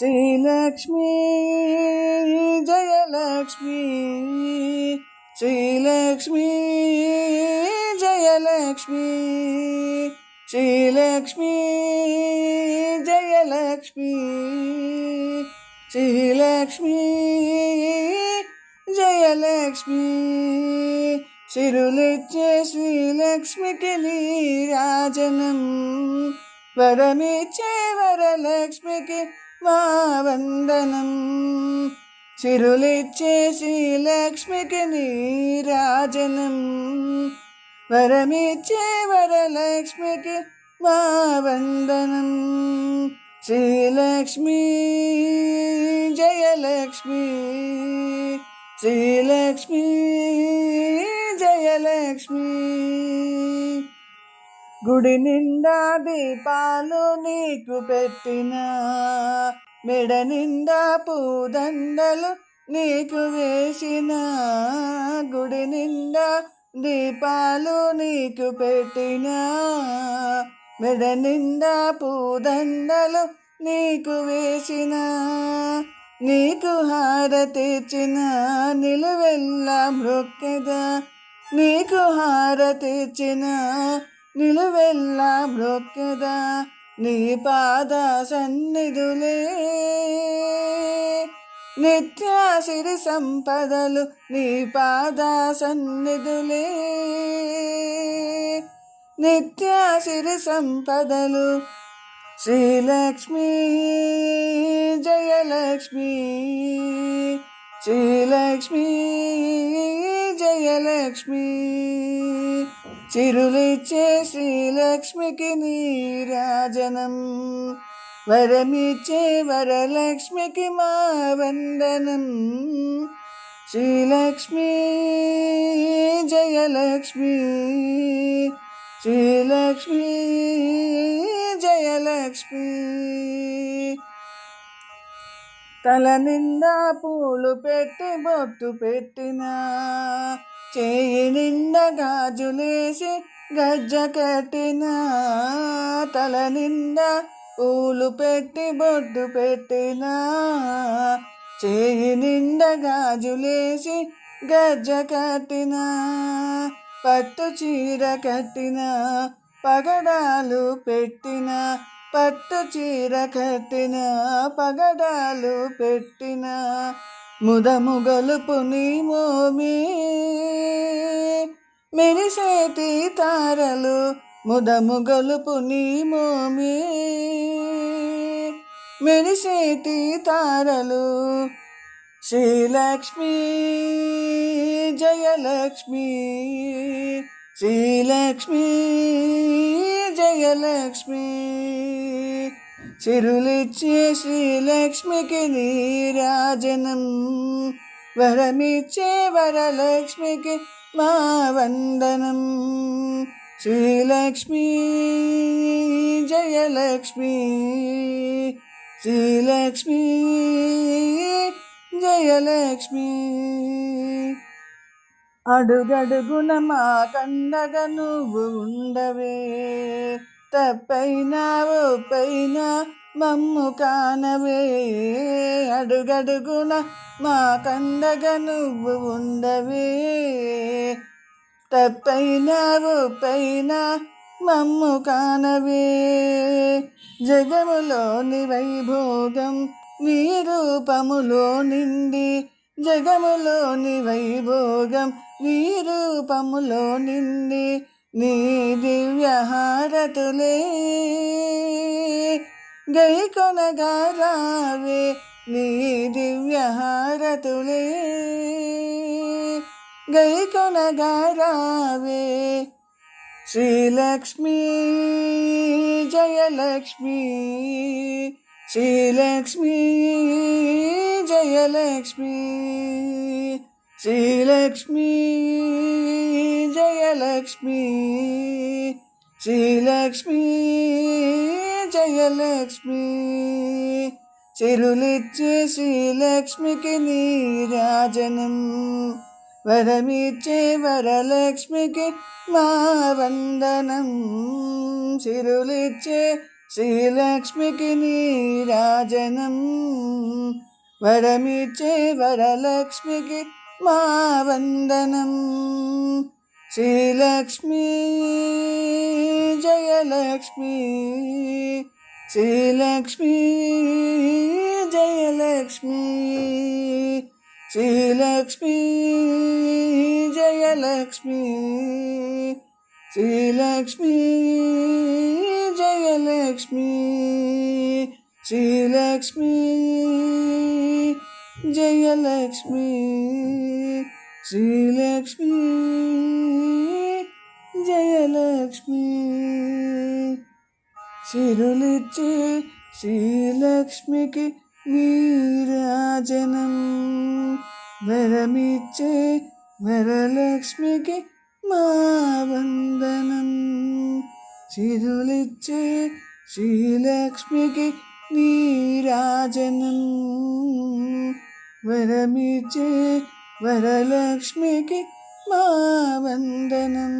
శ్రీలక్ష్మీ జయలక్ష్మీ శ్రీలక్ష్మీ జయలక్ష్మీ శ్రీలక్ష్మీ జయలక్ష్మీ శ్రీలక్ష్మీ జయలక్ష్మీ సిరులిచ్చే శ్రీలక్ష్మికి నీరాజనం వరమిచ్చే వరలక్ష్మికి మా వందనం సిరులిచ్చే శ్రీలక్ష్మికి నీరాజనం వరమిచ్చే వరలక్ష్మికి మా వందనం శ్రీలక్ష్మీ జయలక్ష్మీ శ్రీలక్ష్మీ జయలక్ష్మీ గుడి నిండా దీపాలు నీకు పెట్టిన మెడ నిండా పూదండలు నీకు వేసిన గుడి నిండా దీపాలు నీకు పెట్టిన మెడ నిండా పూదండలు నీకు వేసిన నీకు హారతిచ్చిన నిలువెల్లా మ్రొక్కెదా నీకు హారతిచ్చిన నిలువెల్లా మ్రొక్కెదా నీ పాద సన్నిధులే నిత్య సిరి సంపదలు నీ పాద సన్నిధులే నిత్య సిరి సంపదలు శ్రీలక్ష్మీ జయలక్ష్మీ శ్రీలక్ష్మీ జయలక్ష్మీ చిరులిచ్చే శ్రీలక్ష్మికి నీరాజనం వరమిచ్చే వరలక్ష్మికి మా వందనం శ్రీలక్ష్మీ జయలక్ష్మీ శ్రీలక్ష్మీ జయలక్ష్మీ తల నిండా పూలు పెట్టి బొట్టు పెట్టిన చేయి నిండా గాజులేసి గజ్జ కట్టిన తల నిండా పూలు పెట్టి బొట్టు పెట్టిన చేయి నిండా గాజులేసి గజ్జ కట్టిన పట్టు చీర కట్టిన పగడాలు పెట్టిన పట్టు చీర కట్టిన పగడాలు పెట్టిన ముదము గొలుపు నీ మోమి మెరిసేటి తారలు ముదము గొలుపు నీ మోమి మెరిసేటి తారలు శ్రీలక్ష్మీ జయలక్ష్మీ శ్రీలక్ష్మీ జయలక్ష్మీ చిరులిచ్చే శ్రీలక్ష్మికి నీరాజనం వరమిచ్చే వరలక్ష్మికి మా వందనం శ్రీలక్ష్మీ జయలక్ష్మీ శ్రీలక్ష్మీ జయలక్ష్మీ అడుగడుగున మా కండగా నువ్వు ఉండవే తప్పైనా ఒప్పైనా మమ్ము కానవే అడుగడుగున మా కండగా నువ్వు ఉండవే తప్పైనా ఒప్పైనా మమ్ము కానవే జగములోని వైభోగం నీ రూపములో నిండి జగములోని వైభోగం నీ రూపములో నిండి నీ దివ్య హారతులే గై కొనగా రావే నీ దివ్య హారతులే గై కొనగా రావే శ్రీలక్ష్మీ జయలక్ష్మీ శ్రీలక్ష్మీ జయలక్ష్మీ శ్రీలక్ష్మీ జయలక్ష్మీ శ్రీలక్ష్మీ జయలక్ష్మీ చిరులిచ్చే శ్రీలక్ష్మికి నీరాజనం వరమిచ్చే వరలక్ష్మికి మా వందనం చిరులిచ్చే శ్రీలక్ష్మికి నీరాజనం వరమిచ్చే వరలక్ష్మికి మా వందనం. శ్రీలక్ష్మీ జయలక్ష్మీ, శ్రీలక్ష్మీ జయలక్ష్మీ, శ్రీలక్ష్మీ జయలక్ష్మీ, శ్రీలక్ష్మీ జయలక్ష్మీ, శ్రీలక్ష్మీ జయలక్ష్మీ, శ్రీలక్ష్మీ జయలక్ష్మీ. సిరులిచ్చే శ్రీలక్ష్మికి నీరాజనం వరమిచ్చే వరలక్ష్మికి మా వందనం. సిరులిచ్చే శ్రీలక్ష్మికి నీరాజనం వరమిచ్చే వరలక్ష్మికి మా వందనం.